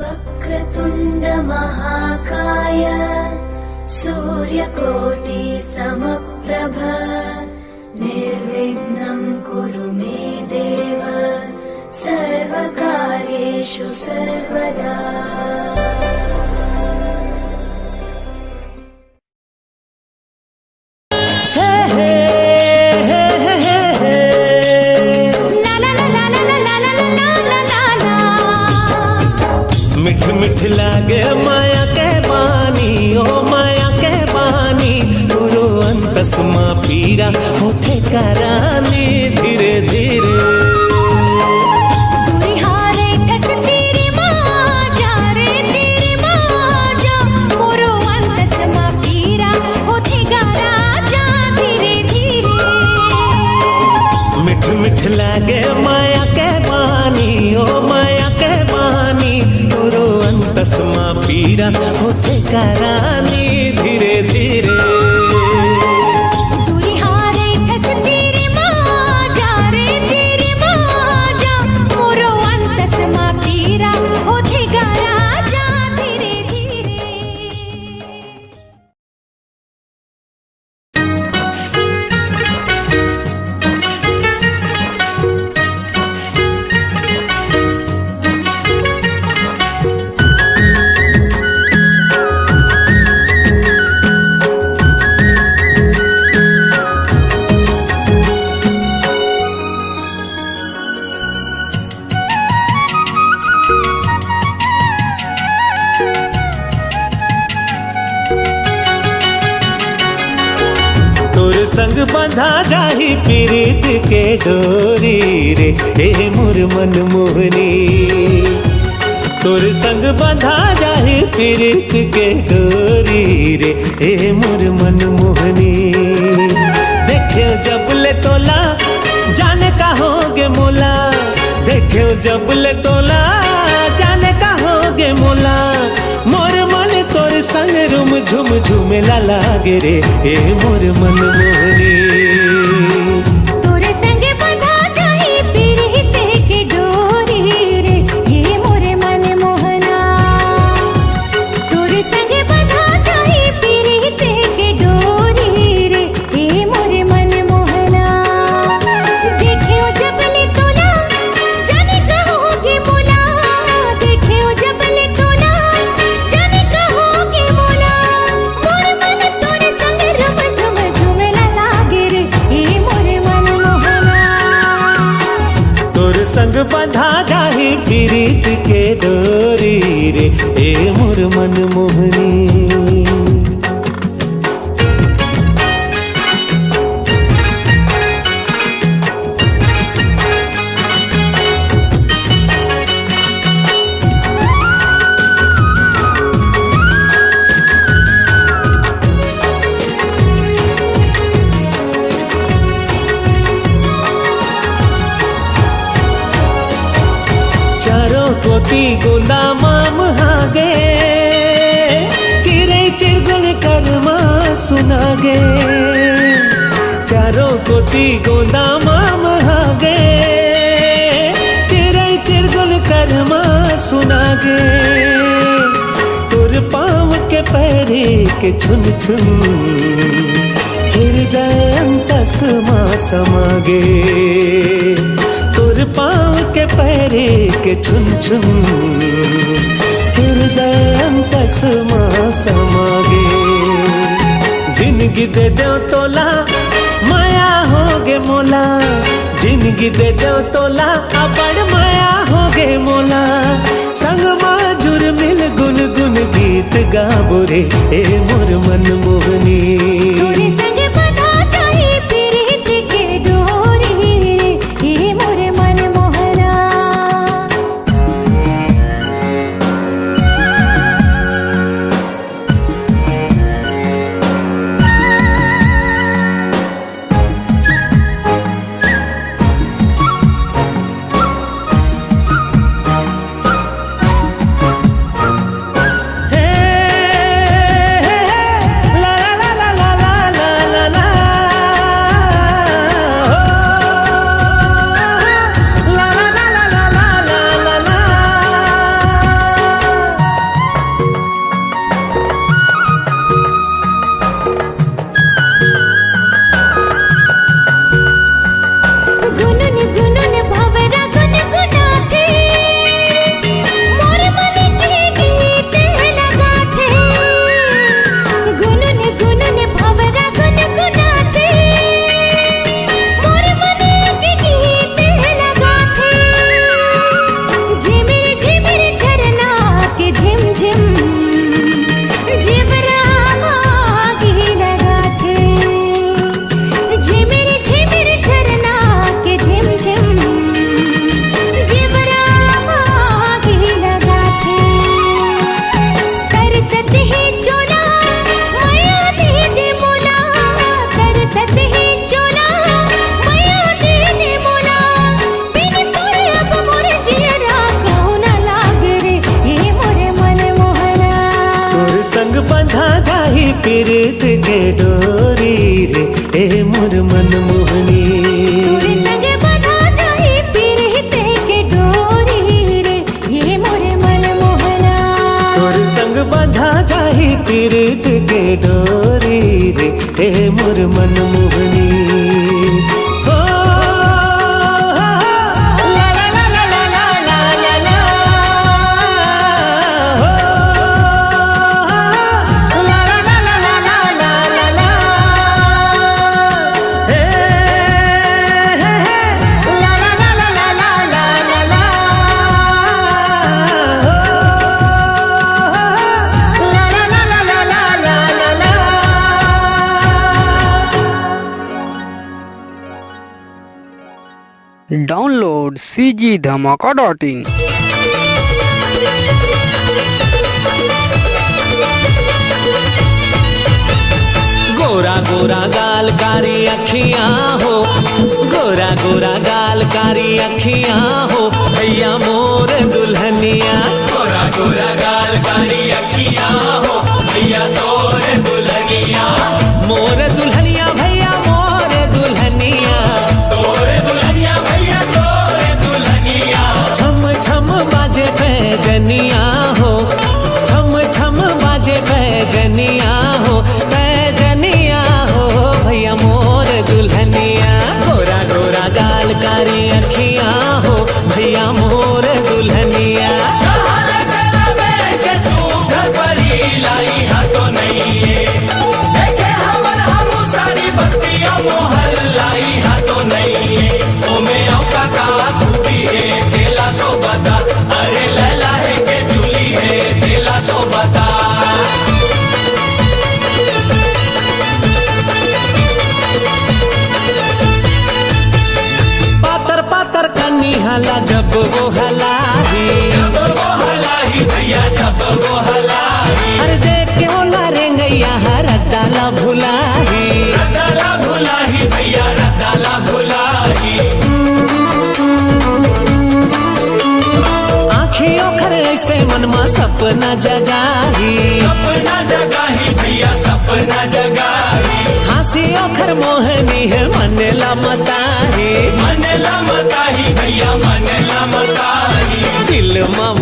वक्रतुण्ड महाकाय सूर्यकोटि समप्रभ निर्विघ्नं कुरु मे देव सर्वकार्येषु सर्वदा। मिठ मिठ लागे माया के बानी, ओ माया के बानी, गुरु अंतसमा पीरा होठे करानी धीरे धीरे। मिठ मिठ लागे माया के बानी, ओ माया के बानी, गुरु अंतसमा पीरा होठे करानी धीरे धीरे। संग बंधा जाही पीरित के डोरी रे, ए मोर मन मोहनी। तोर संग बंधा जाही पीरित के डोरी रे, ए मोर मन मोहनी। देखियो जबले तोला जाने का होगे मोला, देखियो जबले तोला जाने का होगे मोला। मोर मन तोर संग रुम झुम झुमेला लागे रे, ए मोर मन मोहनी। तोरे संग बंधा जाही पीरित के डोरी रे, ये मोर मन मोहना। तोरे संग बंधा जाही पीरित के डोरी रे, ये मोर मन मोहना। देखियो जबले तोला जाने का होगे मोला, देखियो जबले तोला जाने का होगे मोला। मोर मन तोरे संग रुम झुम झुमेला लागे रे, ए मोर मन मोहना। तोर संग बंधा जाही पीरित के डोरी रे, ए मोर मन मोहनी। चारों कोटि गुलाम हागे, चिरे चिरगुन कर्मा सुनागे। चारों कोटि गुलाम हागे, चिरे चिरगुन कर्मा सुनागे। तुर पाँव के पैरे के छुन छुन हृदय अंतसमा समागे। तुर पाँव के पैरे के छुन छुन हृदय अंतसमा समागे। जिंदगी दे दो तोला माया होगे मोला, जिंदगी दे दो तोला बड़ माया होगे मोला। संग माजुर मिल गुन गुन गीत गाबो रे, ए मोर मन मोहनी। तोरे संग बंधा जाही पीरित के डोरी रे, ए मोर मन मोहना। ला ला ला ला पीरित के डोरी रे ए मोर मन मोहनी हो ला ला ला ला ला ला ला ला हो ला ला ला ला ला ला ला ला हे ला ला ला ला ला ला ला ला डाउनलोड cgdhamaka.in। गोरा गोरा गाल कारी अखियां हो, गोरा गोरा गाल कारी अखियां हो, भैया मोर दुल्हनिया। गोरा गोरा गाल कारी अखियां हो, भैया तोर दुल्हनिया। मोर दुल्हनिया भैया मोर दुल्हनिया, तोर दुल्हनिया भैया तोर दुल्हनिया। छम छम बाजे पैजनिया हो, छम छम बाजे पैजनिया हो, पैजनिया हो भैया मोर दुल्हनिया। गोरा गोरा गाल कारी अखियां हो, भैया मोर दुल्हनिया। पातर पातर कन्नी हला जब वो हलाही, जब वो हलाही भैया जब वो हलाही। अरे देख के वो लारेंगैया रद्दाला भुलाही, रद्दाला भुलाही भैया रद्दाला भुलाही। आँखियों खर ऐसे मनमा सपना जगाही, सपना जगाही भैया सपना जगाही। हंसियों खर मोहनी है मनला मताही, मनला मताही भैया मनला मताही। दिल में